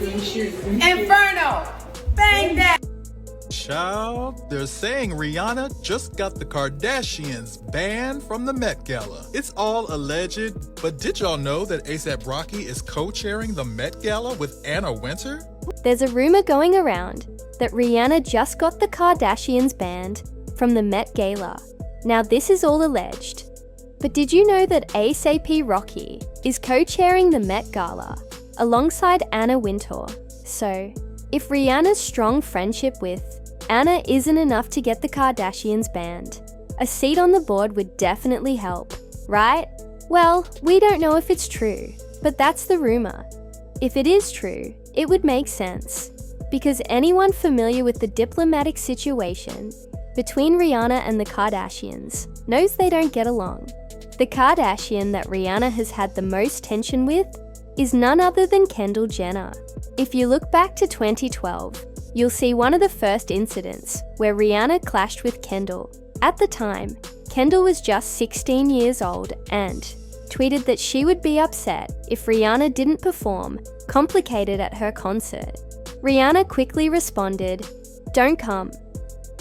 Inferno! Bang that! Child, they're saying Rihanna just got the Kardashians banned from the Met Gala. It's all alleged, but did y'all know that A$AP Rocky is co-chairing the Met Gala with Anna Wintour? There's a rumor going around that Rihanna just got the Kardashians banned from the Met Gala. Now this is all alleged, but did you know that A$AP Rocky is co-chairing the Met Gala alongside Anna Wintour? So, if Rihanna's strong friendship with Anna isn't enough to get the Kardashians banned, a seat on the board would definitely help, right? Well, we don't know if it's true, but that's the rumor. If it is true, it would make sense, because anyone familiar with the diplomatic situation between Rihanna and the Kardashians knows they don't get along. The Kardashian that Rihanna has had the most tension with is none other than Kendall Jenner. If you look back to 2012, you'll see one of the first incidents where Rihanna clashed with Kendall. At the time, Kendall was just 16 years old and tweeted that she would be upset if Rihanna didn't perform Complicated at her concert. Rihanna quickly responded, "Don't come."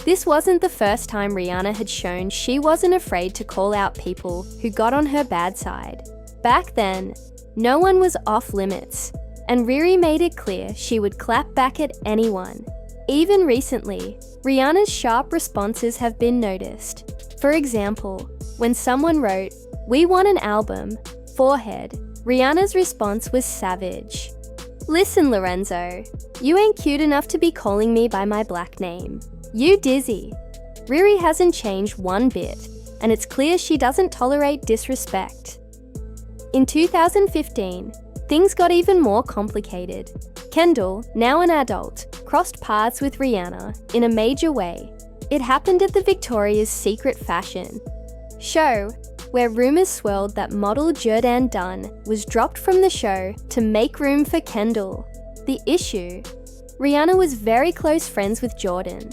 This wasn't the first time Rihanna had shown she wasn't afraid to call out people who got on her bad side. Back then, no one was off limits, and Riri made it clear she would clap back at anyone. Even recently, Rihanna's sharp responses have been noticed. For example, when someone wrote, "We want an album, forehead," Rihanna's response was savage. "Listen, Lorenzo, you ain't cute enough to be calling me by my black name. You dizzy." Riri hasn't changed one bit, and it's clear she doesn't tolerate disrespect. In 2015, things got even more complicated. Kendall, now an adult, crossed paths with Rihanna in a major way. It happened at the Victoria's Secret fashion show, where rumors swirled that model Jourdan Dunn was dropped from the show to make room for Kendall. The issue? Rihanna was very close friends with Jourdan.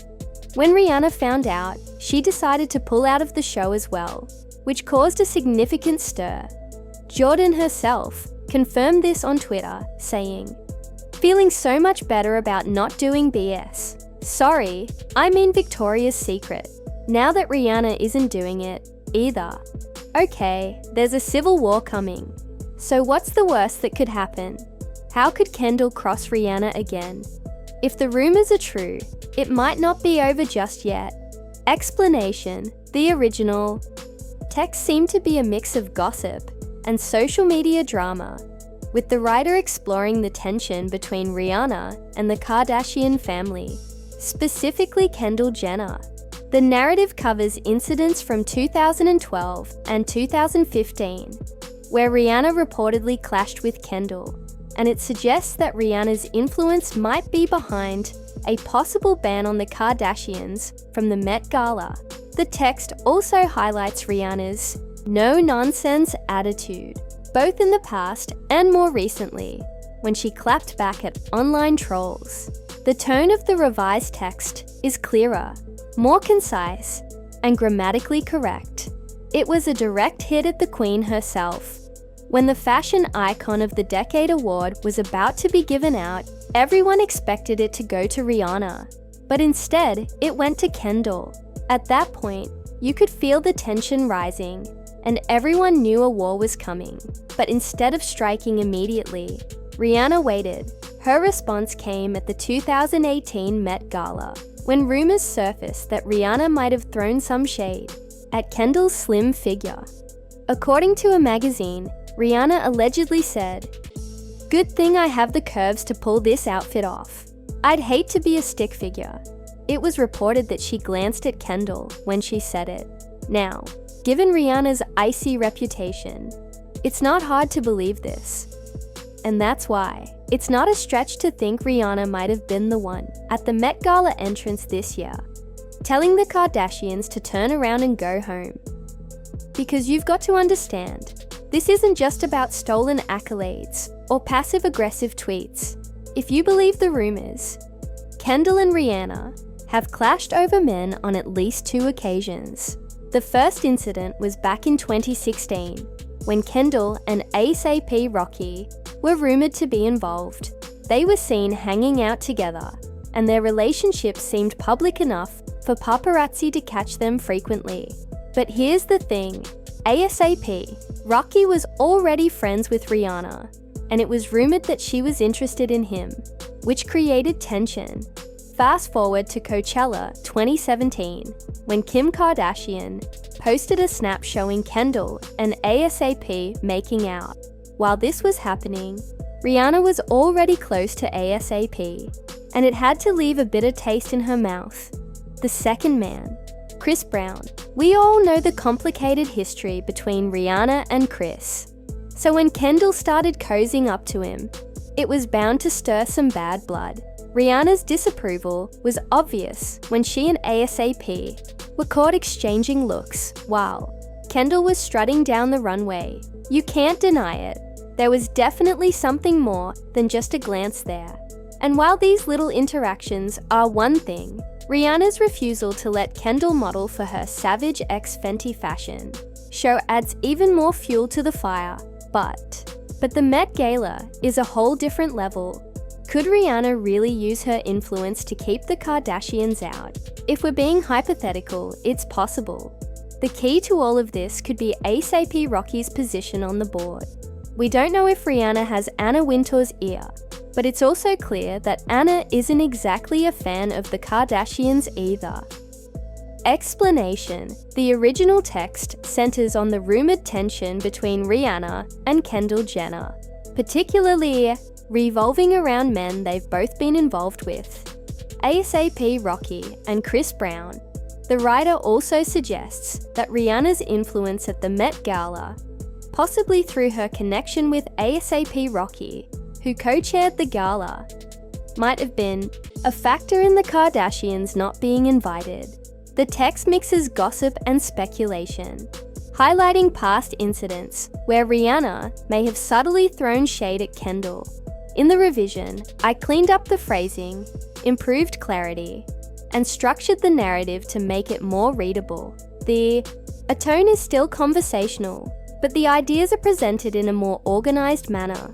When Rihanna found out, she decided to pull out of the show as well, which caused a significant stir. Jourdan herself confirmed this on Twitter, saying, "Feeling so much better about not doing BS. Sorry, I mean Victoria's Secret. Now that Rihanna isn't doing it, either. Okay, there's a civil war coming. So what's the worst that could happen? How could Kendall cross Rihanna again? If the rumors are true, it might not be over just yet." Explanation: the original text seemed to be a mix of gossip and social media drama, with the writer exploring the tension between Rihanna and the Kardashian family, specifically Kendall Jenner. The narrative covers incidents from 2012 and 2015, where Rihanna reportedly clashed with Kendall, and it suggests that Rihanna's influence might be behind a possible ban on the Kardashians from the Met Gala. The text also highlights Rihanna's no-nonsense attitude, both in the past and more recently, when she clapped back at online trolls. The tone of the revised text is clearer, more concise, and grammatically correct. It was a direct hit at the Queen herself. When the Fashion Icon of the Decade award was about to be given out, everyone expected it to go to Rihanna, but instead, it went to Kendall. At that point, you could feel the tension rising, and everyone knew a war was coming. But instead of striking immediately, Rihanna waited. Her response came at the 2018 Met Gala, when rumors surfaced that Rihanna might have thrown some shade at Kendall's slim figure. According to a magazine, Rihanna allegedly said, "Good thing I have the curves to pull this outfit off. I'd hate to be a stick figure." It was reported that she glanced at Kendall when she said it. Now, given Rihanna's icy reputation, it's not hard to believe this. And that's why it's not a stretch to think Rihanna might have been the one at the Met Gala entrance this year, telling the Kardashians to turn around and go home. Because you've got to understand, this isn't just about stolen accolades or passive-aggressive tweets. If you believe the rumors, Kendall and Rihanna have clashed over men on at least 2 occasions. The first incident was back in 2016, when Kendall and A$AP Rocky were rumored to be involved. They were seen hanging out together, and their relationship seemed public enough for paparazzi to catch them frequently. But here's the thing, ASAP, Rocky was already friends with Rihanna, and it was rumored that she was interested in him, which created tension. Fast forward to Coachella 2017, when Kim Kardashian posted a snap showing Kendall and ASAP making out. While this was happening, Rihanna was already close to ASAP, and it had to leave a bitter taste in her mouth. The second man, Chris Brown. We all know the complicated history between Rihanna and Chris. So when Kendall started cozying up to him, it was bound to stir some bad blood. Rihanna's disapproval was obvious when she and ASAP were caught exchanging looks while Kendall was strutting down the runway. You can't deny it. There was definitely something more than just a glance there. And while these little interactions are one thing, Rihanna's refusal to let Kendall model for her Savage X Fenty fashion show adds even more fuel to the fire. But the Met Gala is a whole different level. Could Rihanna really use her influence to keep the Kardashians out? If we're being hypothetical, it's possible. The key to all of this could be ASAP Rocky's position on the board. We don't know if Rihanna has Anna Wintour's ear, but it's also clear that Anna isn't exactly a fan of the Kardashians either. Explanation: the original text centers on the rumored tension between Rihanna and Kendall Jenner, particularly revolving around men they've both been involved with, ASAP Rocky and Chris Brown. The writer also suggests that Rihanna's influence at the Met Gala, possibly through her connection with ASAP Rocky, who co-chaired the gala, might have been a factor in the Kardashians not being invited. The text mixes gossip and speculation, highlighting past incidents where Rihanna may have subtly thrown shade at Kendall. In the revision, I cleaned up the phrasing, improved clarity, and structured the narrative to make it more readable. The tone is still conversational, but the ideas are presented in a more organized manner.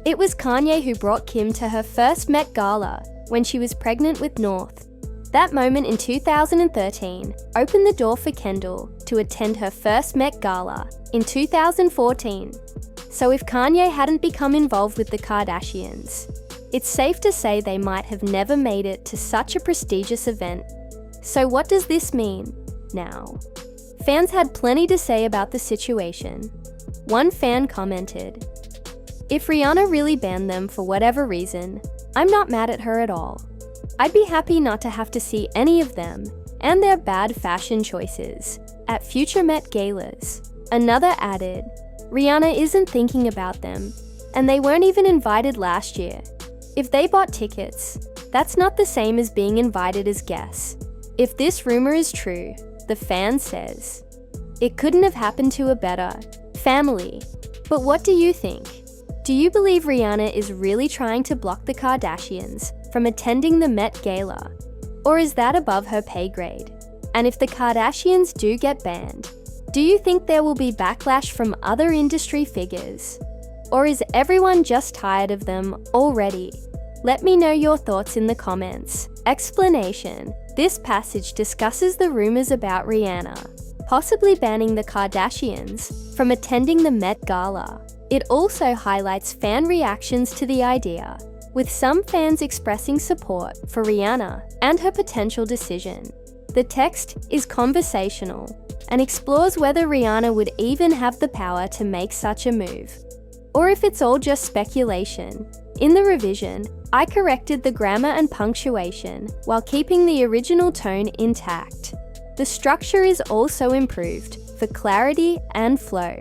It was Kanye who brought Kim to her first Met Gala when she was pregnant with North. That moment in 2013 opened the door for Kendall to attend her first Met Gala in 2014. So if Kanye hadn't become involved with the Kardashians, it's safe to say they might have never made it to such a prestigious event. So what does this mean now? Fans had plenty to say about the situation. One fan commented, "If Rihanna really banned them for whatever reason, I'm not mad at her at all. I'd be happy not to have to see any of them and their bad fashion choices at future Met Galas." Another added, "Rihanna isn't thinking about them, and they weren't even invited last year. If they bought tickets, that's not the same as being invited as guests." If this rumor is true, the fan says, it couldn't have happened to a better family. But what do you think? Do you believe Rihanna is really trying to block the Kardashians from attending the Met Gala? Or is that above her pay grade? And if the Kardashians do get banned, do you think there will be backlash from other industry figures? Or is everyone just tired of them already? Let me know your thoughts in the comments. Explanation: this passage discusses the rumors about Rihanna possibly banning the Kardashians from attending the Met Gala. It also highlights fan reactions to the idea, with some fans expressing support for Rihanna and her potential decision. The text is conversational and explores whether Rihanna would even have the power to make such a move, or if it's all just speculation. In the revision, I corrected the grammar and punctuation while keeping the original tone intact. The structure is also improved for clarity and flow.